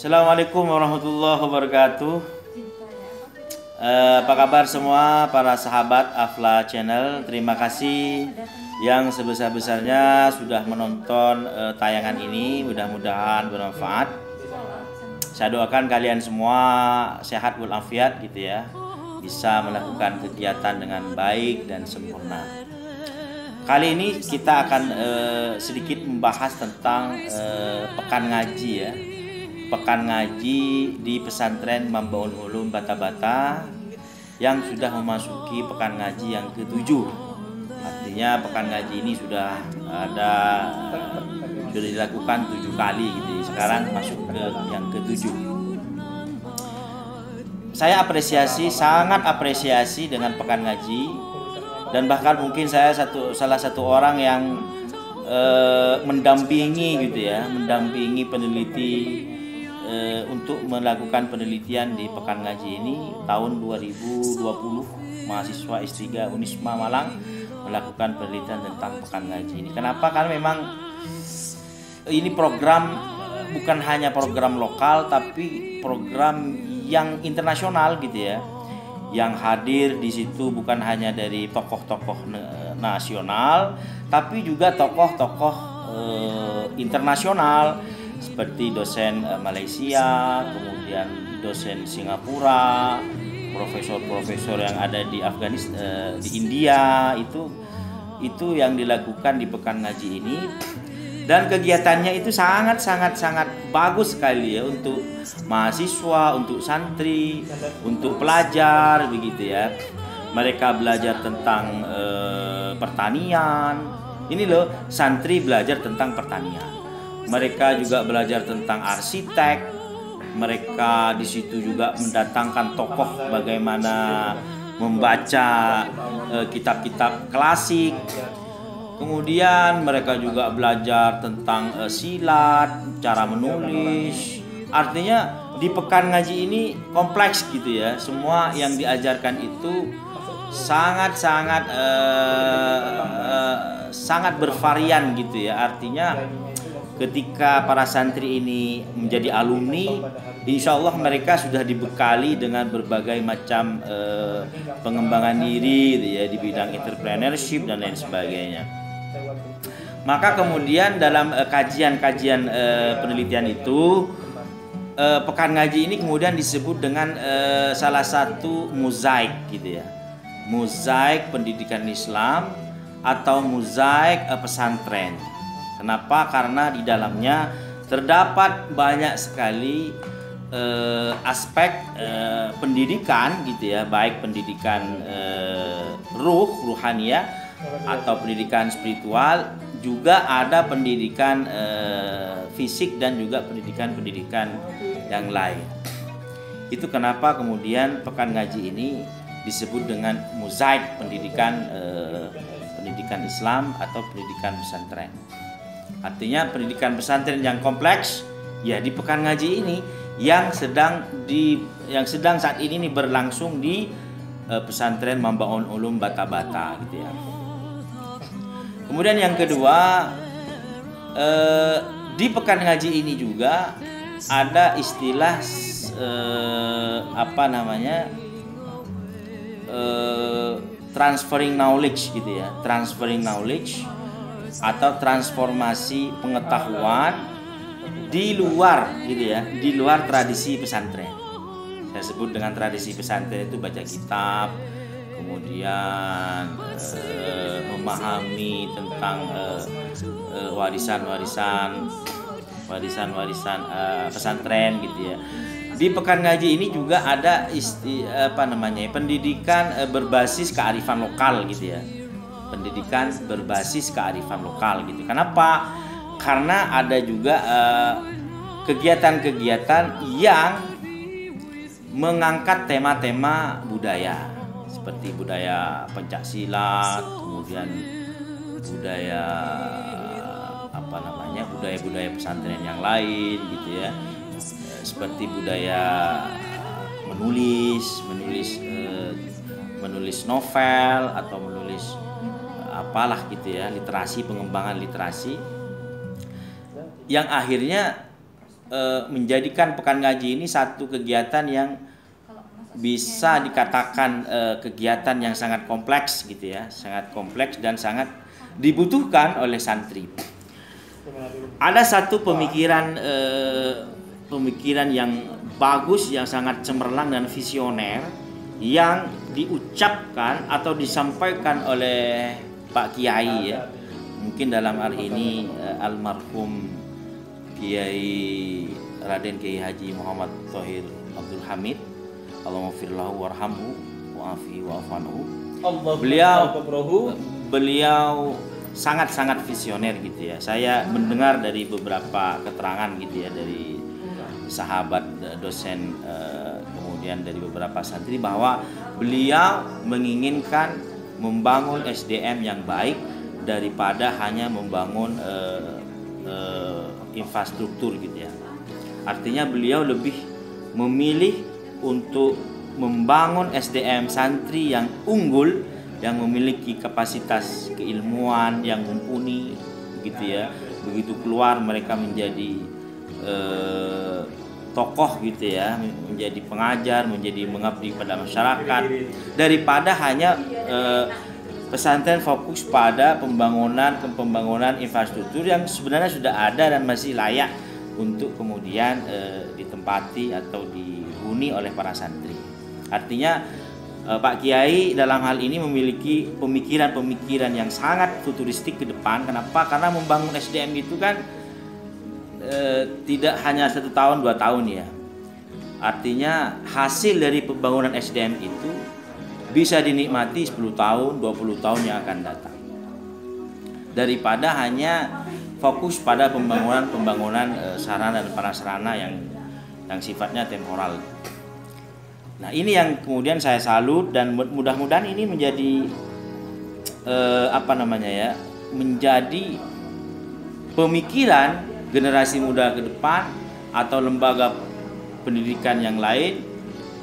Assalamualaikum warahmatullahi wabarakatuh. Apa kabar semua para sahabat Afla Channel? Terima kasih yang sebesar-besarnya sudah menonton tayangan ini. Mudah-mudahan bermanfaat. Saya doakan kalian semua sehat walafiat gitu ya, bisa melakukan kegiatan dengan baik dan sempurna. Kali ini kita akan sedikit membahas tentang pekan ngaji ya. Pekan ngaji di pesantren Mambaul Ulum Bata-Bata yang sudah memasuki pekan ngaji yang ke-7. Artinya pekan ngaji ini sudah dilakukan 7 kali gitu. Sekarang masuk ke yang ke-7. Saya sangat apresiasi dengan pekan ngaji, dan bahkan mungkin saya salah satu orang yang mendampingi gitu ya, mendampingi peneliti untuk melakukan penelitian di pekan ngaji ini tahun 2020. Mahasiswa S3 Unisma Malang melakukan penelitian tentang pekan ngaji ini. Kenapa? Karena memang ini program bukan hanya program lokal, tapi program yang internasional gitu ya. Yang hadir di situ bukan hanya dari tokoh-tokoh nasional, tapi juga tokoh-tokoh internasional seperti dosen Malaysia, kemudian dosen Singapura, profesor-profesor yang ada di Afghanistan, di India, itu yang dilakukan di pekan ngaji ini. Dan kegiatannya itu sangat bagus sekali ya, untuk mahasiswa, untuk santri, untuk pelajar begitu ya. Mereka belajar tentang pertanian. Ini loh, santri belajar tentang pertanian. Mereka juga belajar tentang arsitek. Mereka di situ juga mendatangkan tokoh bagaimana membaca kitab-kitab klasik. Kemudian mereka juga belajar tentang silat, cara menulis. Artinya di pekan ngaji ini kompleks gitu ya. Semua yang diajarkan itu sangat bervarian gitu ya. Artinya ketika para santri ini menjadi alumni, insya Allah mereka sudah dibekali dengan berbagai macam pengembangan diri gitu ya, di bidang entrepreneurship dan lain sebagainya. Maka kemudian dalam kajian-kajian penelitian itu, pekan ngaji ini kemudian disebut dengan salah satu mozaik gitu ya, mozaik pendidikan Islam atau mozaik pesantren. Kenapa? Karena di dalamnya terdapat banyak sekali aspek pendidikan gitu ya, baik pendidikan ruhaniyah atau pendidikan spiritual, juga ada pendidikan fisik dan juga pendidikan yang lain. Itu kenapa kemudian pekan ngaji ini disebut dengan mozaik pendidikan Islam atau pendidikan pesantren. Artinya pendidikan pesantren yang kompleks ya di pekan ngaji ini yang sedang saat ini berlangsung di pesantren Mambaul Ulum Bata-Bata gitu ya. Kemudian yang kedua, di pekan ngaji ini juga ada istilah transferring knowledge gitu ya, transferring knowledge atau transformasi pengetahuan di luar gitu ya, di luar tradisi pesantren. Saya sebut dengan tradisi pesantren itu baca kitab, kemudian memahami tentang warisan pesantren gitu ya. Di pekan ngaji ini juga ada pendidikan berbasis kearifan lokal gitu ya. Pendidikan berbasis kearifan lokal gitu. Kenapa? Karena ada juga kegiatan-kegiatan yang mengangkat tema-tema budaya, seperti budaya pencaksilat, kemudian budaya pesantren yang lain gitu ya, seperti budaya menulis novel atau menulis apalah gitu ya, literasi, pengembangan literasi, yang akhirnya menjadikan pekan ngaji ini satu kegiatan yang bisa dikatakan kegiatan yang sangat kompleks gitu ya, sangat kompleks dan sangat dibutuhkan oleh santri. Ada satu pemikiran yang bagus, yang sangat cemerlang dan visioner yang diucapkan atau disampaikan oleh Pak Kiai ya. Mungkin dalam hal ini almarhum Kiai Raden Kiai Haji Muhammad Thohir Abdul Hamid, Allahumma warhamhu wa'afi wa'afanhu. Beliau sangat-sangat visioner gitu ya. Saya mendengar dari beberapa keterangan gitu ya, dari sahabat dosen, kemudian dari beberapa santri, bahwa beliau menginginkan membangun SDM yang baik daripada hanya membangun infrastruktur gitu ya. Artinya beliau lebih memilih untuk membangun SDM santri yang unggul, yang memiliki kapasitas keilmuan yang mumpuni gitu ya. Begitu keluar mereka menjadi tokoh gitu ya, menjadi pengajar, menjadi mengabdi pada masyarakat, daripada hanya pesantren fokus pada pembangunan infrastruktur yang sebenarnya sudah ada dan masih layak untuk kemudian ditempati atau dihuni oleh para santri. Artinya Pak Kiai dalam hal ini memiliki pemikiran-pemikiran yang sangat futuristik ke depan. Kenapa? Karena membangun SDM itu kan tidak hanya 1 tahun 2 tahun ya. Artinya hasil dari pembangunan SDM itu bisa dinikmati 10 tahun, 20 tahun yang akan datang, daripada hanya fokus pada pembangunan sarana dan prasarana yang sifatnya temporal. Nah, ini yang kemudian saya salut, dan mudah-mudahan ini menjadi menjadi pemikiran generasi muda ke depan atau lembaga pendidikan yang lain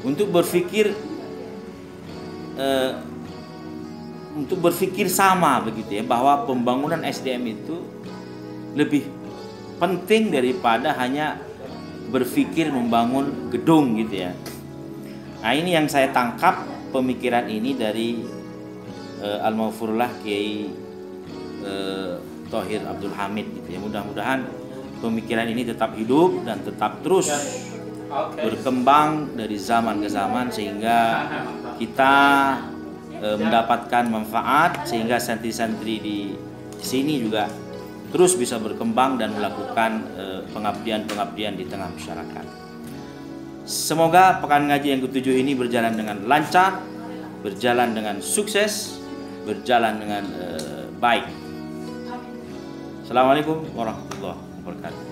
untuk berpikir sama begitu ya, bahwa pembangunan SDM itu lebih penting daripada hanya berpikir membangun gedung gitu ya. Nah, ini yang saya tangkap pemikiran ini dari Al-Maghfurullah Kiai Thohir Abdul Hamid gitu ya. Mudah-mudahan pemikiran ini tetap hidup dan tetap terus berkembang dari zaman ke zaman, sehingga kita mendapatkan manfaat, sehingga santri-santri di sini juga terus bisa berkembang dan melakukan pengabdian-pengabdian di tengah masyarakat. Semoga pekan ngaji yang ke-7 ini berjalan dengan lancar, berjalan dengan sukses, berjalan dengan baik. Assalamualaikum warahmatullahi wabarakatuh.